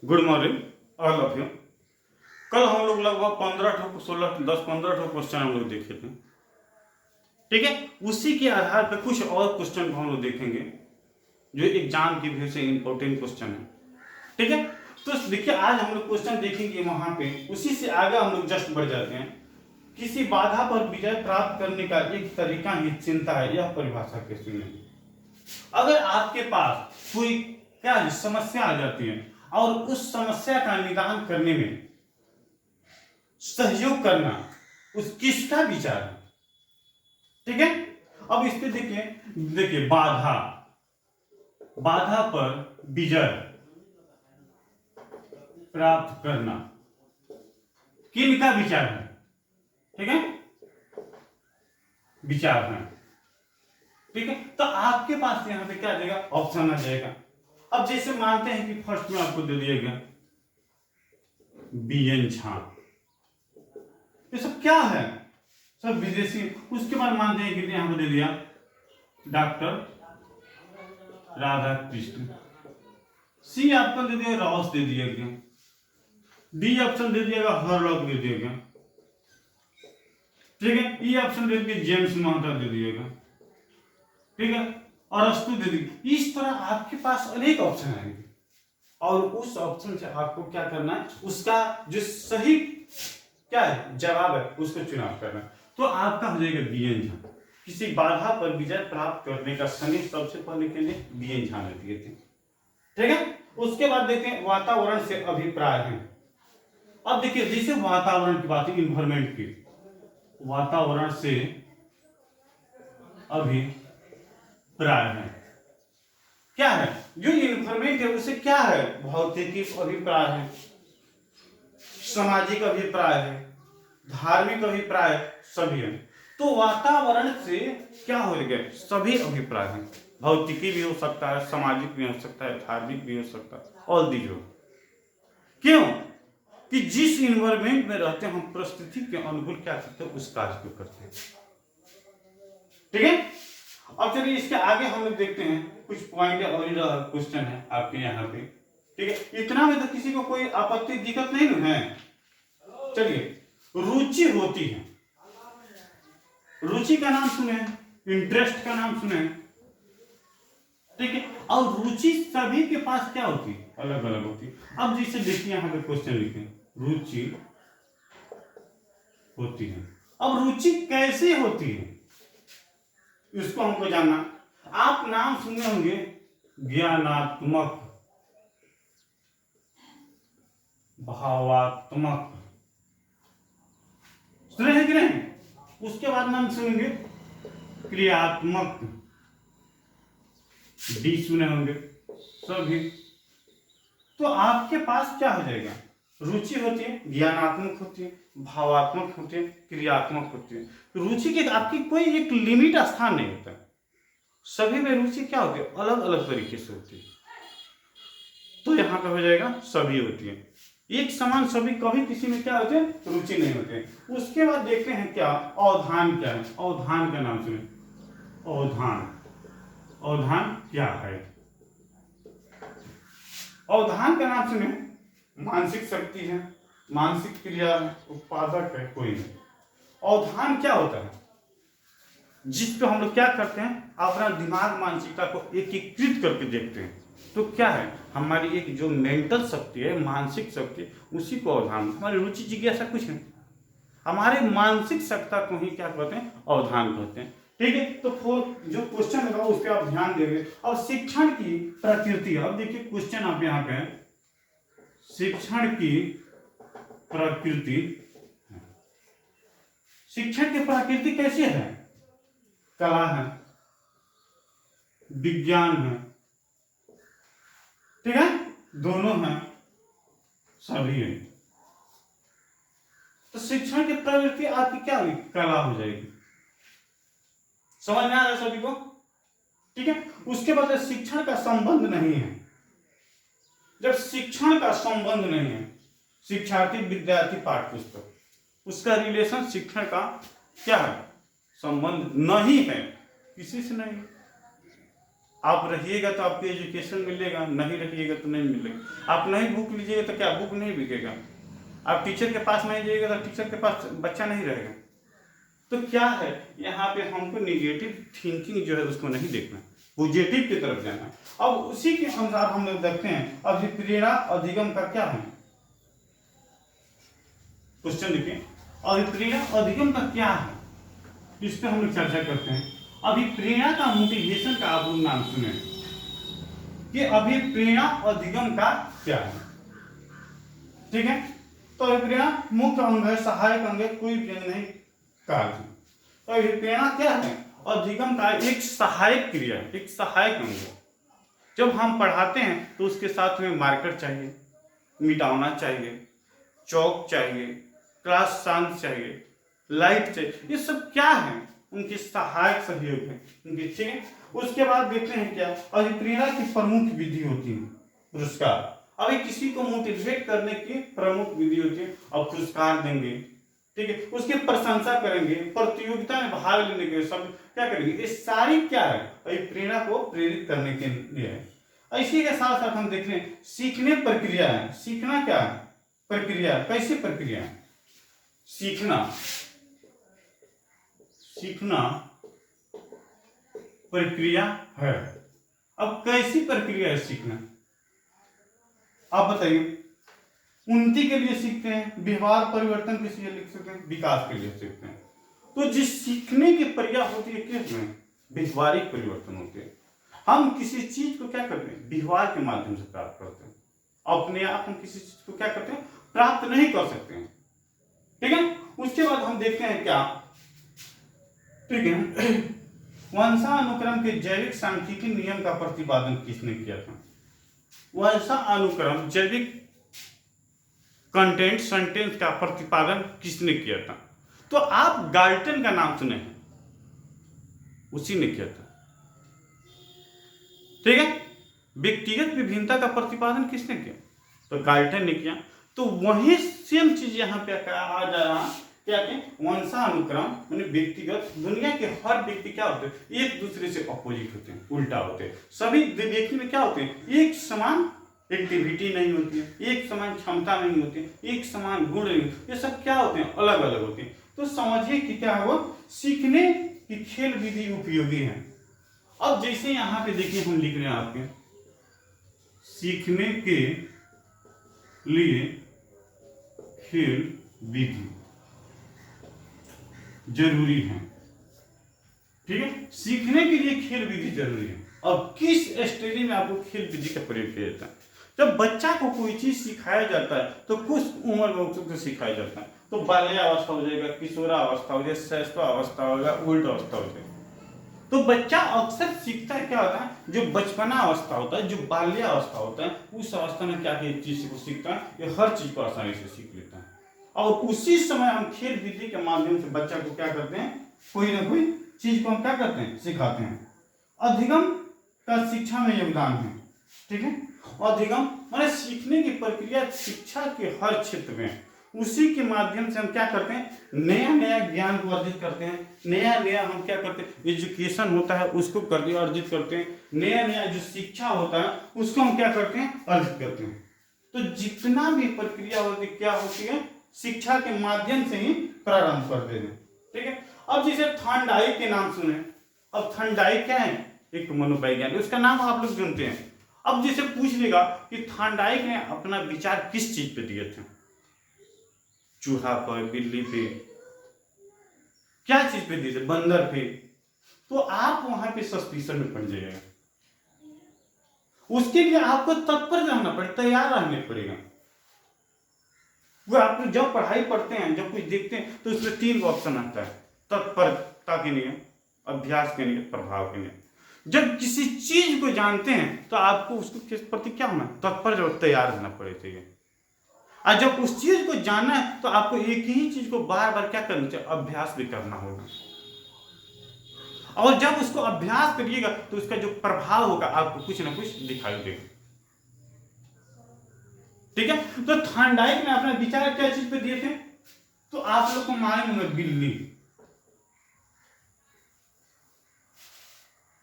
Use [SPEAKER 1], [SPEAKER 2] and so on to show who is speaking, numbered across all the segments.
[SPEAKER 1] Good morning all of you. कल हम लोग लगभग 10-15 क्वेश्चन हम लोग देखे थे। ठीक है, उसी के आधार पर कुछ और क्वेश्चन को हम लोग देखेंगे जो एग्जाम की व्यू से इंपॉर्टेंट क्वेश्चन है। ठीक है, तो देखिए आज हम लोग क्वेश्चन देखेंगे वहां पे, उसी से आगे हम लोग जस्ट बढ़ जाते हैं। किसी बाधा पर विजय प्राप्त करने का एक तरीका ही चिंता है, यह परिभाषा के सुनिए। अगर आपके पास कोई क्या है समस्या आ जाती है और उस समस्या का निदान करने में सहयोग करना उस किसका विचार है? ठीक है, अब इस पे देखिए बाधा पर विजय प्राप्त करना किनका विचार है? ठीक है, विचार है। ठीक है, तो आपके पास यहां पे क्या आ जाएगा? ऑप्शन आ जाएगा। अब जैसे मानते हैं कि फर्स्ट में आपको दे दिया गया बीएन झा, ये सब क्या है? सब विदेशी। उसके बाद मानते हैं कि यहां पर दे दिया doctor Radha Krishna. C option दे दिया रॉस दे दिया गया। डी ऑप्शन दे दिया हरलॉक दे दिया गया। ठीक है, ई ऑप्शन दे दिया जेम्स महता दे दिया गया। ठीक है, और अस्तु दे दी। इस तरह आपके पास अनेक ऑप्शन आएंगे और उस ऑप्शन से आपको क्या करना है, उसका जो सही क्या है जवाब है उसको चुनाव करना है। तो आपका हो जाएगा बीएन झा। किसी बाधा पर विजय प्राप्त करने का सनी सबसे पहले के लिए बीएन झा ने दिए थे। ठीक है, उसके बाद देखते हैं वातावरण से अभिप्राय है। अब देखिए जैसे वातावरण की बात है, इन्वायरमेंट की, वातावरण से अभिप्राय है क्या है? जो इन्वायरमेंट है उसे क्या है? भौतिकी अभिप्राय है, सामाजिक अभिप्राय है, धार्मिक अभिप्राय, सभी है। तो वातावरण से क्या हो गया? सभी अभिप्राय हैं। भौतिकी भी हो सकता है, सामाजिक भी हो सकता है, धार्मिक भी हो सकता है, ऑल दीज हो। क्यों कि जिस इन्वायरमेंट में रहते हैं हम परिस्थिति के अनुकूल क्या करते हैं उस कार्य को करते हैं। ठीक है, अब चलिए इसके आगे हम लोग देखते हैं कुछ पॉइंट और क्वेश्चन है आपके यहाँ पे। ठीक है, इतना में तो किसी को कोई आपत्ति दिक्कत नहीं ना है। चलिए, रुचि होती है। रुचि का नाम सुने, इंटरेस्ट का नाम सुने। ठीक है, और रुचि सभी के पास क्या होती है? अलग अलग होती है। अब जैसे देखिए यहाँ पे क्वेश्चन लिखे रुचि होती है। अब रुचि कैसे होती है इसको हमको जानना। आप नाम सुने होंगे ज्ञानात्मक, भावात्मक, सुने हैं कि नहीं? उसके बाद नाम सुनेंगे क्रियात्मक, डी सुने होंगे सभी। तो आपके पास क्या हो जाएगा? रुचि होती है, ज्ञानात्मक होती है, भावात्मक होती है, क्रियात्मक होती है। रुचि के आपकी कोई एक लिमिट स्थान नहीं होता, सभी में रुचि क्या होती है? अलग अलग तरीके से होती है। तो यहाँ पे हो जाएगा सभी होती है। एक समान सभी कभी किसी में क्या होते हैं? रुचि नहीं होते। उसके बाद देखते हैं क्या अवधान क्या है। अवधान का नाम सुने, अवधान। अवधान क्या है? अवधान का नाम सुने, मानसिक शक्ति है, मानसिक क्रिया है, उत्पादक है, कोई नहीं। अवधान क्या होता है? जिस पे हम लोग क्या करते हैं, अपना दिमाग मानसिकता को एकीकृत करके देखते हैं। तो क्या है? हमारी एक जो मेंटल शक्ति है, मानसिक शक्ति, उसी को अवधान। हमारी रुचि जिज्ञासा कुछ नहीं, हमारे मानसिक सत्ता को ही क्या कहते हैं? अवधान कहते हैं। ठीक है, तो जो क्वेश्चन होगा उस पर आप ध्यान देंगे। और शिक्षण की प्रकृति, अब देखिए क्वेश्चन आप यहाँ पे है, शिक्षण की प्रकृति। शिक्षण की प्रकृति कैसी है? कला है, विज्ञान है, ठीक है, दोनों हैं, सभी है। तो शिक्षण की प्रवृत्ति आपकी क्या होगी? कला हो जाएगी। समझ में आ रहा है सभी को? ठीक है, उसके बाद शिक्षण का संबंध नहीं है। जब शिक्षण का संबंध नहीं है, शिक्षार्थी विद्यार्थी पाठ्यपुस्तक, उसका रिलेशन शिक्षण का क्या है? संबंध नहीं है, किसी से नहीं। आप रहिएगा तो आपको एजुकेशन मिलेगा, नहीं रहिएगा तो नहीं मिलेगा। आप नहीं बुक लीजिएगा तो क्या बुक नहीं बिकेगा। आप टीचर के पास नहीं जाइएगा तो टीचर के पास बच्चा नहीं रहेगा। तो क्या है, यहाँ पे हमको निगेटिव थिंकिंग जो है उसको नहीं देखना, पॉजिटिव की तरफ जाना। अब उसी के अनुसार हम लोग देखते हैं अभिप्रेरणा अधिगम का क्या है। क्वेश्चन देखिए, अभिप्रेरणा अधिगम का क्या है, इस पर हम लोग चर्चा करते हैं। अभिप्रेरणा का मोटिवेशन का आप लोग नाम सुने कि अभिप्रेरणा अधिगम का क्या है। ठीक है, तो अभिप्रेरणा मुख्य अंग है, सहायक अंग है, कोई भी अंग नहीं कार्य। तो अभिप्रेरणा क्या है, अधिगम का एक सहायक क्रिया, एक सहायक अंग है। जब हम पढ़ाते हैं तो उसके साथ में मार्कर चाहिए, मिटाना चाहिए, चौक चाहिए, क्लास शांत चाहिए, लाइट चाहिए, ये सब क्या है, उनके सहायक सहयोग है उनके। ठीक है, उसके बाद देखते हैं क्या अभिप्रेरणा की प्रमुख विधि होती है, पुरस्कार। अभी किसी को मोटिवेट करने की प्रमुख विधि होती है, अब पुरस्कार देंगे, ठीक है, उसकी प्रशंसा करेंगे, प्रतियोगिता में भाग लेने के सब क्या करेंगे, ये सारी क्या है, अभिप्रेरणा को प्रेरित करने के लिए है। इसी के साथ साथ हम देख रहे हैं सीखने प्रक्रिया है। सीखना क्या है, प्रक्रिया, कैसी प्रक्रिया है, सीखना, सीखना प्रक्रिया है। अब कैसी प्रक्रिया है सीखना, आप बताइए। उन्नति के लिए सीखते हैं, व्यवहार परिवर्तन के लिए लिख सकते हैं, विकास के लिए सीखते हैं। तो जिस सीखने की प्रक्रिया होती है किसमें, व्यवहारिक परिवर्तन होते हैं। हम किसी चीज को क्या करते हैं, व्यवहार के माध्यम से प्राप्त करते हैं। अपने आप हम किसी चीज को क्या करते हैं, प्राप्त नहीं कर सकते हैं। ठीक है, उसके बाद हम देखते हैं क्या, ठीक है, वंशानुक्रम के जैविक सांख्यिकी नियम का प्रतिपादन किसने किया था। वंशानुक्रम जैविक कंटेंट सेंटेंस का प्रतिपादन किसने किया था। तो आप गाल्टन का नाम सुने हैं, उसी ने किया था। ठीक है, व्यक्तिगत विभिन्नता का प्रतिपादन किसने किया, तो गाल्टन ने किया। तो वही सेम चीज यहाँ पे आ जा रहा क्या कि वंशानुक्रम माने व्यक्तिगत, दुनिया के हर व्यक्ति क्या होते हैं, एक दूसरे से अपोजिट होते हैं, उल्टा होते हैं। सभी व्यक्ति में क्या होते हैं, एक समान एक्टिविटी नहीं होती है, एक समान क्षमता नहीं होती है, एक समान गुण नहीं, ये सब क्या होते हैं, अलग अलग होते हैं। तो समझिए कि क्या है वो सीखने की खेल विधि उपयोगी है। अब जैसे यहाँ पे देखिए हम लिख रहे हैं आपके, सीखने के लिए खेल विधि जरूरी है। ठीक है, सीखने के लिए खेल विधि जरूरी है। अब किस स्टेज में आपको खेल विधि का प्रयोग किया जाता है, जब बच्चा को कोई चीज सिखाया जाता है तो कुछ उम्र में उसको सिखाया जाता है। तो बाल्यावस्था हो जाएगा, किशोरावस्था हो जाएगा, शैशवावस्था हो जाएगा, उल्ट अवस्था हो जाएगा। तो बच्चा अक्सर सीखता क्या होता है, जो बचपना अवस्था होता है, जो बाल्यावस्था होता है, उस अवस्था में क्या चीज को सीखता है, ये हर चीज को आसानी से सीख लेता है। और उसी समय हम खेल विधि के माध्यम से बच्चा को क्या करते हैं, कोई ना कोई चीज को हम क्या करते हैं, सिखाते हैं। अधिगम का शिक्षा में योगदान है। ठीक है, अधिगम माने सीखने की प्रक्रिया शिक्षा के हर क्षेत्र में, उसी के माध्यम से हम क्या करते हैं, नया नया ज्ञान को अर्जित करते हैं, नया नया हम क्या करते हैं, एजुकेशन होता है उसको अर्जित करते हैं, नया नया जो शिक्षा होता है उसको हम क्या करते हैं, अर्जित करते हैं। तो जितना भी प्रक्रिया होती क्या होती है, शिक्षा के माध्यम से ही प्रारंभ कर देते हैं। ठीक है, अब जैसे थॉर्नडाइक के नाम सुने, अब थॉर्नडाइक क्या है, एक मनोवैज्ञानिक, उसका नाम आप लोग जानते हैं। अब जैसे पूछ लेगा कि थॉर्नडाइक ने अपना विचार किस चीज पे दिए थे, चूहा पर, बिल्ली पे, क्या चीज पे दिए थे, बंदर पे, तो आप वहां पे सस्पिशन में पड़ जाइएगा। उसके लिए आपको तत्पर रहना पड़ेगा, तैयार रहने पड़ेगा। वो आप जब पढ़ाई पढ़ते हैं, जब कुछ देखते हैं तो उसमें 3 ऑप्शन आता है, तत्परता के लिए, अभ्यास के लिए, प्रभाव के लिए। जब किसी चीज को जानते हैं तो आपको उसको किस प्रति क्या होना, तत्पर और तैयार रहना पड़ेगा। और जब उस चीज को जानना है तो आपको एक ही चीज को बार बार क्या करना चाहिए, अभ्यास भी करना होगा। और जब उसको अभ्यास करिएगा तो उसका जो प्रभाव होगा आपको कुछ ना कुछ दिखाई देगा। ठीक है, तो थॉर्नडाइक ने अपना विचार क्या चीज पे दिए थे, तो आप लोग को मालूम होगा, बिल्ली।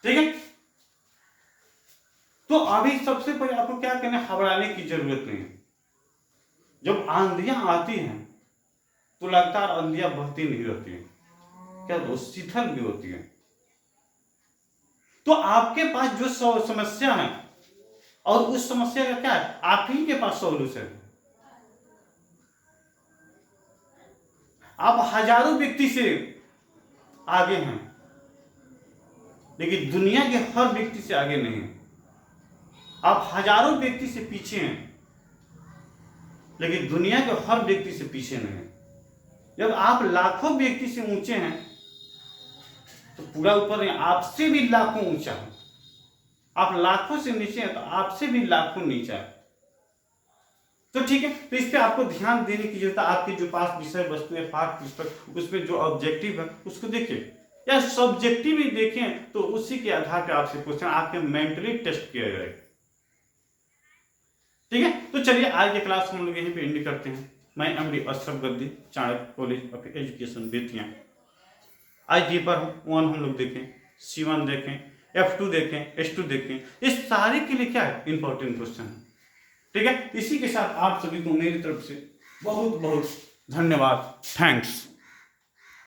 [SPEAKER 1] ठीक है, तो अभी सबसे पहले आपको क्या करना है, घबराने की जरूरत नहीं है। जब आंधियां आती हैं तो लगातार आंधियां बहती नहीं रहती है, क्या वो शीतल भी होती है। तो आपके पास जो समस्या है और उस समस्या का क्या है, आप ही के पास सॉल्यूशन है। आप हजारों व्यक्ति से आगे हैं, लेकिन दुनिया के हर व्यक्ति से आगे नहीं है। आप हजारों व्यक्ति से पीछे हैं, लेकिन दुनिया के हर व्यक्ति से पीछे नहीं है। जब आप लाखों व्यक्ति से ऊंचे हैं तो पूरा ऊपर नहीं, आपसे भी लाखों ऊंचा है। आप लाखों से नीचे हैं तो आपसे भी लाखों नीचा है। तो ठीक है, तो इस पे आपको ध्यान देने की जरूरत है। आपके जो पास विषय वस्तु है, पाठ पुस्तक, उसमें जो ऑब्जेक्टिव है उसको देखिए, या सब्जेक्टिव भी देखें तो उसी के आधार पर आपसे क्वेश्चन आपके मेंटली टेस्ट किया जाएगा। ठीक है, तो चलिए आज के क्लास हम लोग यहीं पे एंड करते हैं। मैं MD Ashraf Gaddi, Chanakya college of education Bettiah. आज पेपर 1 हम लोग देखें, C1 देखें, F2 देखें, S2 देखें। इस सारे के लिए क्या है, इंपॉर्टेंट क्वेश्चन है। ठीक है, इसी के साथ आप सभी को मेरी तरफ से बहुत बहुत धन्यवाद। थैंक्स।